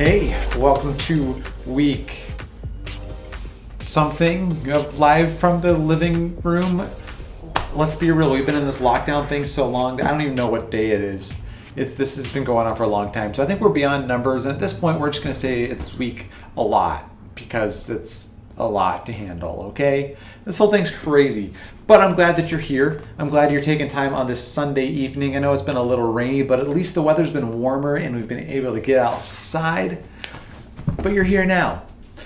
Hey, welcome to week something of live from the living room. Let's be real, we've been in this lockdown thing so long that I don't even know what day it is. This has been going on for a long time. So I think we're beyond numbers, and at this point we're just going to say it's week a lot because it's a lot to handle, okay? This whole thing's crazy. But I'm glad that you're here. I'm glad you're taking time on this Sunday evening. I know it's been a little rainy, but at least the weather's been warmer and we've been able to get outside. But you're here now.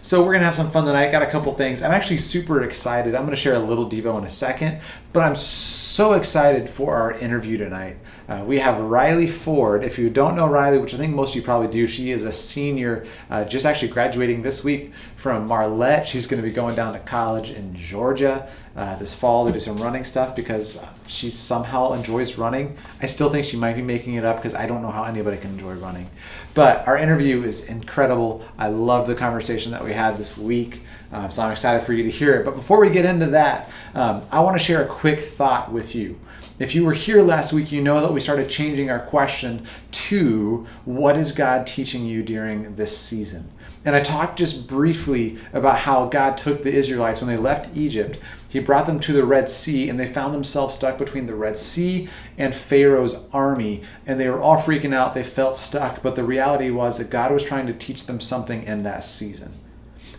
So we're going to have some fun tonight. Got a couple things. I'm actually super excited. I'm going to share a little Devo in a second, but I'm so excited for our interview tonight. We have Riley Ford. If you don't know Riley, which I think most of you probably do, she is a senior, just actually graduating this week from Marlette. She's going to be going down to college in Georgia this fall to do some running stuff because she somehow enjoys running. I still think she might be making it up because I don't know how anybody can enjoy running. But our interview is incredible. I love the conversation that we had this week. So I'm excited for you to hear it. But before we get into that, I want to share a quick thought with you. If you were here last week, you know that we started changing our question to what is God teaching you during this season? And I talked just briefly about how God took the Israelites when they left Egypt. He brought them to the Red Sea, and they found themselves stuck between the Red Sea and Pharaoh's army. And they were all freaking out. They felt stuck. But the reality was that God was trying to teach them something in that season.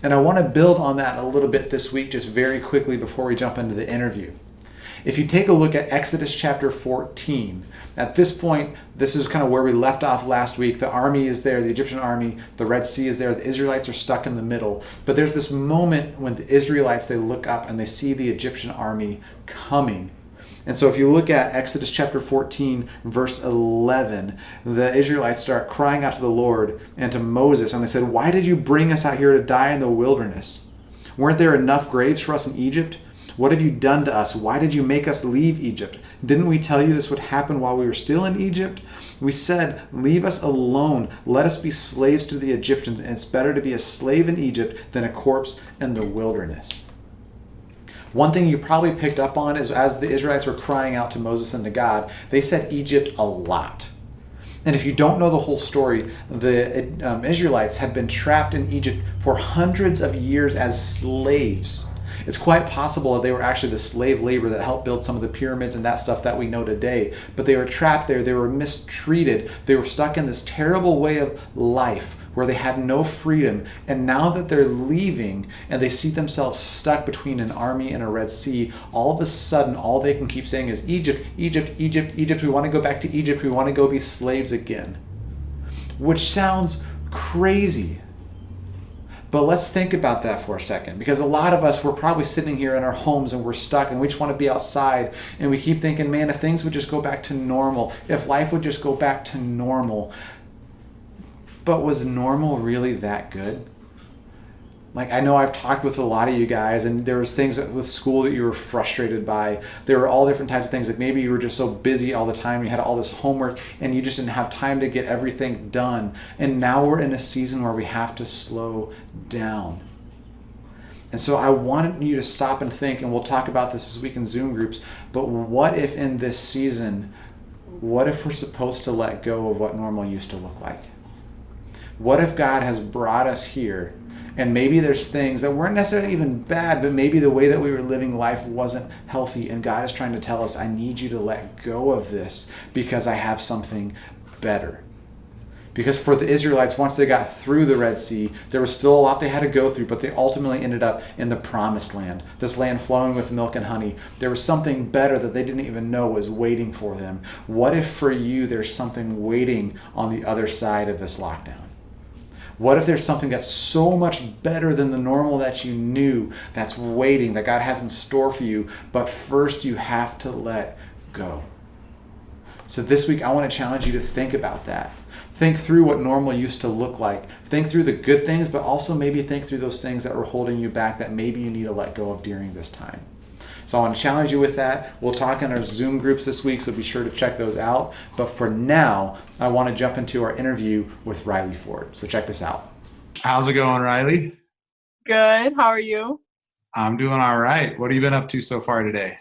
And I want to build on that a little bit this week, just very quickly before we jump into the interview. If you take a look at Exodus chapter 14, at this point, this is kind of where we left off last week. The army is there, the Egyptian army, the Red Sea is there, the Israelites are stuck in the middle. But there's this moment when the Israelites, they look up and they see the Egyptian army coming. And so if you look at Exodus chapter 14, verse 11, the Israelites start crying out to the Lord and to Moses, and they said, "Why did you bring us out here to die in the wilderness? Weren't there enough graves for us in Egypt? What have you done to us? Why did you make us leave Egypt? Didn't we tell you this would happen while we were still in Egypt? We said, leave us alone. Let us be slaves to the Egyptians, and it's better to be a slave in Egypt than a corpse in the wilderness." One thing you probably picked up on is as the Israelites were crying out to Moses and to God, they said Egypt a lot. And if you don't know the whole story, the Israelites had been trapped in Egypt for hundreds of years as slaves. It's quite possible that they were actually the slave labor that helped build some of the pyramids and that stuff that we know today. But they were trapped there. They were mistreated. They were stuck in this terrible way of life where they had no freedom. And now that they're leaving and they see themselves stuck between an army and a Red Sea, all of a sudden, all they can keep saying is, Egypt, Egypt, Egypt, Egypt. We want to go back to Egypt. We want to go be slaves again. Which sounds crazy. But let's think about that for a second, because a lot of us, we're probably sitting here in our homes and we're stuck and we just want to be outside, and we keep thinking, man, if things would just go back to normal, if life would just go back to normal. But was normal really that good? Like, I know I've talked with a lot of you guys, and there was things with school that you were frustrated by. There were all different types of things. Like maybe you were just so busy all the time, you had all this homework, and you just didn't have time to get everything done. And now we're in a season where we have to slow down. And so I wanted you to stop and think, and we'll talk about this week in Zoom groups, but what if in this season, what if we're supposed to let go of what normal used to look like? What if God has brought us here, and maybe there's things that weren't necessarily even bad, but maybe the way that we were living life wasn't healthy, and God is trying to tell us, I need you to let go of this because I have something better. Because for the Israelites, once they got through the Red Sea, there was still a lot they had to go through, but they ultimately ended up in the Promised Land, this land flowing with milk and honey. There was something better that they didn't even know was waiting for them. What if for you there's something waiting on the other side of this lockdown? What if there's something that's so much better than the normal that you knew that's waiting, that God has in store for you, but first you have to let go? So this week I want to challenge you to think about that. Think through what normal used to look like. Think through the good things, but also maybe think through those things that were holding you back that maybe you need to let go of during this time. So I want to challenge you with that. We'll talk in our Zoom groups this week, so be sure to check those out. But for now, I want to jump into our interview with Riley Ford. So check this out. How's it going, Riley? Good. How are you? I'm doing all right. What have you been up to so far today?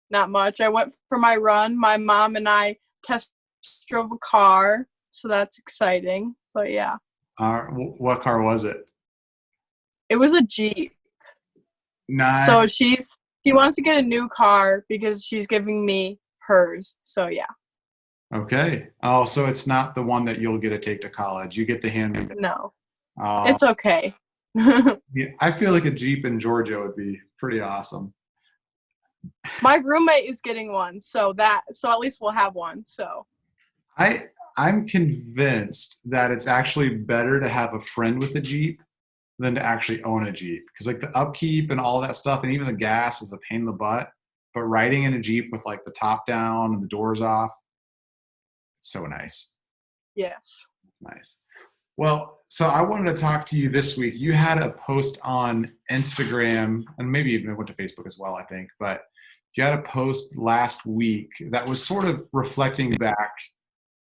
Not much. I went for my run. My mom and I test drove a car, so that's exciting. But yeah. What car was it? It was a Jeep. Nice. So she wants to get a new car because she's giving me hers. So yeah. Okay. Oh, so it's not the one that you'll get to take to college. You get the hand me down. No. Oh, It's okay. yeah, I feel like a Jeep in Georgia would be pretty awesome. My roommate is getting one, so at least we'll have one. So I I'm convinced that it's actually better to have a friend with a Jeep than to actually own a Jeep because like the upkeep and all that stuff and even the gas is a pain in the butt. But riding in a Jeep with like the top down and the doors off, it's so nice. yes. Nice. Well, so I wanted to talk to you this week. You had a post on Instagram and maybe even went to Facebook as well, I think, but you had a post last week that was sort of reflecting back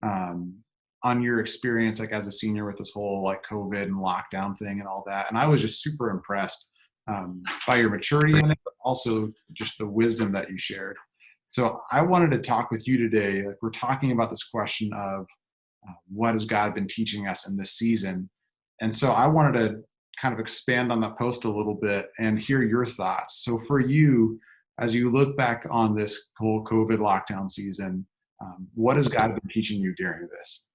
um, on your experience like as a senior with this whole like COVID and lockdown thing and all that. And I was just super impressed by your maturity in it, but also just the wisdom that you shared. So I wanted to talk with you today. Like we're talking about this question of what has God been teaching us in this season? And so I wanted to kind of expand on that post a little bit and hear your thoughts. So for you, as you look back on this whole COVID lockdown season, what has God been teaching you during this?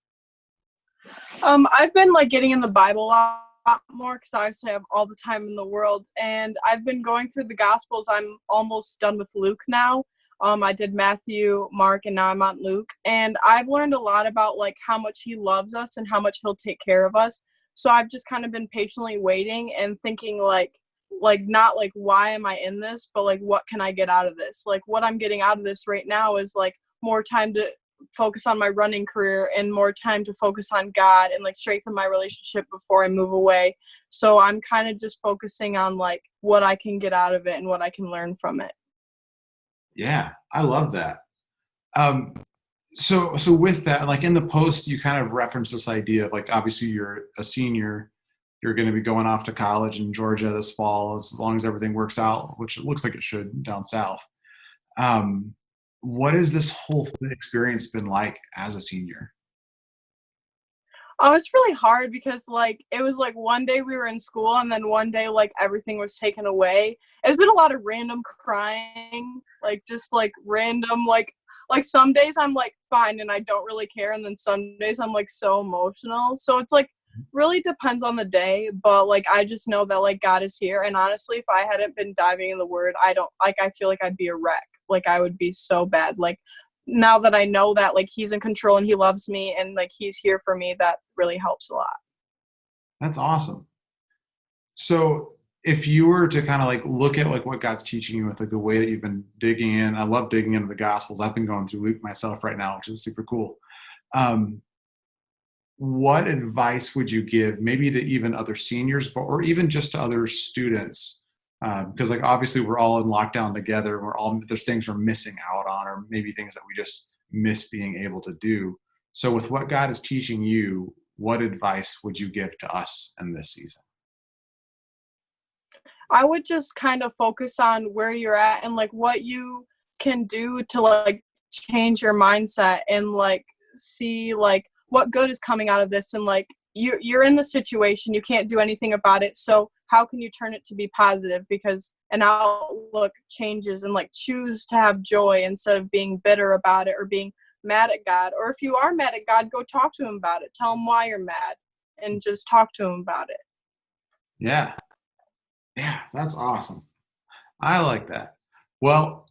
I've been like getting in the Bible a lot more because I obviously have all the time in the world, and I've been going through the Gospels. I'm almost done with Luke now. I did Matthew, Mark, and now I'm on Luke, and I've learned a lot about like how much He loves us and how much He'll take care of us. So I've just kind of been patiently waiting and thinking like not like why am I in this, but like what can I get out of this? Like what I'm getting out of this right now is like more time to focus on my running career and more time to focus on God and like strengthen my relationship before I move away. So I'm kind of just focusing on like what I can get out of it and what I can learn from it. Yeah, I love that. Um, so with that, like in the post, you kind of reference this idea of like obviously you're a senior, you're going to be going off to college in Georgia this fall as long as everything works out, which it looks like it should down south. Um, what has this whole experience been like as a senior? Oh, it's really hard because like it was like one day we were in school and then one day like everything was taken away. It's been a lot of random crying, like just like random like some days I'm like fine and I don't really care and then some days I'm like so emotional. So it's like really depends on the day, but like I just know that like God is here, and honestly if I hadn't been diving in the word, I don't like I feel like I'd be a wreck. Like I would be so bad. Like now that I know that like He's in control and He loves me and like He's here for me, that really helps a lot. That's awesome. So if you were to kind of like look at like what God's teaching you with like the way that you've been digging in, I love digging into the Gospels. I've been going through Luke myself right now, which is super cool. Um, what advice would you give maybe to even other seniors but or even just to other students because like obviously we're all in lockdown together, we're all there's things we're missing out on or maybe things that we just miss being able to do. So with what God is teaching you, what advice would you give to us in this season? I would just kind of focus on where you're at and like what you can do to like change your mindset and like see like what good is coming out of this, and like you're in the situation, you can't do anything about it, so how can you turn it to be positive? Because an outlook changes, and like choose to have joy instead of being bitter about it or being mad at God. Or if you are mad at God, go talk to Him about it, tell Him why you're mad and just talk to Him about it. Yeah, yeah, that's awesome. I like that. Well,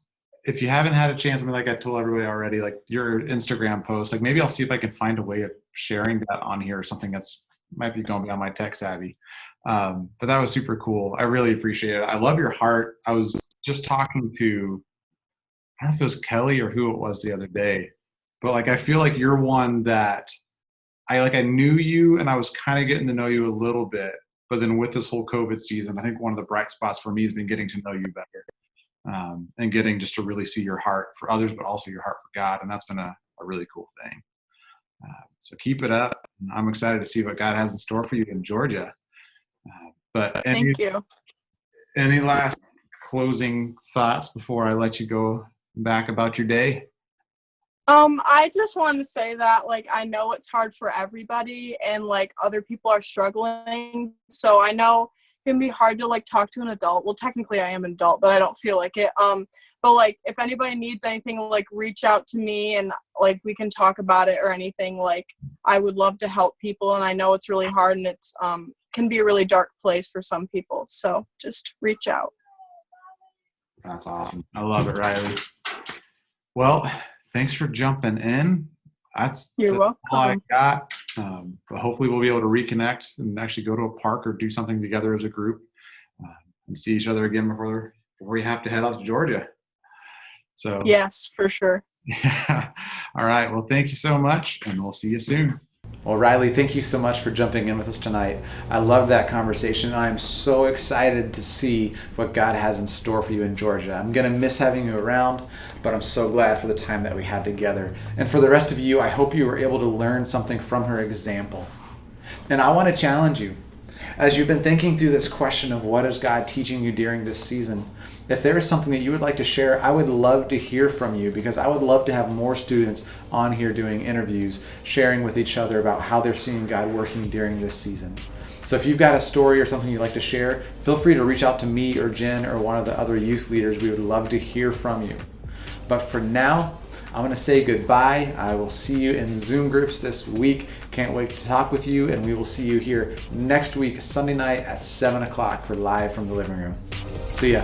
if you haven't had a chance, I mean, like I told everybody already, like your Instagram post, like maybe I'll see if I can find a way of sharing that on here or something that's might be going beyond my tech savvy. But that was super cool. I really appreciate it. I love your heart. I was just talking to, I don't know if it was Kelly or who it was the other day, but like I feel like you're one that I knew you and I was kind of getting to know you a little bit. But then with this whole COVID season, I think one of the bright spots for me has been getting to know you better and getting just to really see your heart for others, but also your heart for God. And that's been a really cool thing. So keep it up. I'm excited to see what God has in store for you in Georgia. But Thank you. any last closing thoughts before I let you go back about your day? I just wanted to say that, like, I know it's hard for everybody and, like, other people are struggling. So I know it can be hard to, like, talk to an adult. Well, technically I am an adult, but I don't feel like it. But, like, if anybody needs anything, like, reach out to me and, like, we can talk about it or anything. Like, I would love to help people, and I know it's really hard and it's, can be a really dark place for some people. So just reach out. That's awesome. I love it, Riley. Well, thanks for jumping in. That's You're all I welcome. got. But hopefully we'll be able to reconnect and actually go to a park or do something together as a group and see each other again before you have to head out to Georgia. So Yes, for sure. yeah. All right. Well, thank you so much, and we'll see you soon. Well, Riley, thank you so much for jumping in with us tonight. I love that conversation, and I'm so excited to see what God has in store for you in Georgia. I'm going to miss having you around, but I'm so glad for the time that we had together. And for the rest of you, I hope you were able to learn something from her example. And I want to challenge you. As you've been thinking through this question of what is God teaching you during this season, if there is something that you would like to share, I would love to hear from you, because I would love to have more students on here doing interviews, sharing with each other about how they're seeing God working during this season. So if you've got a story or something you'd like to share, feel free to reach out to me or Jen or one of the other youth leaders. We would love to hear from you. But for now, I'm going to say goodbye. I will see you in Zoom groups this week. Can't wait to talk with you, and we will see you here next week, Sunday night at 7 o'clock for Live from the Living Room. See ya.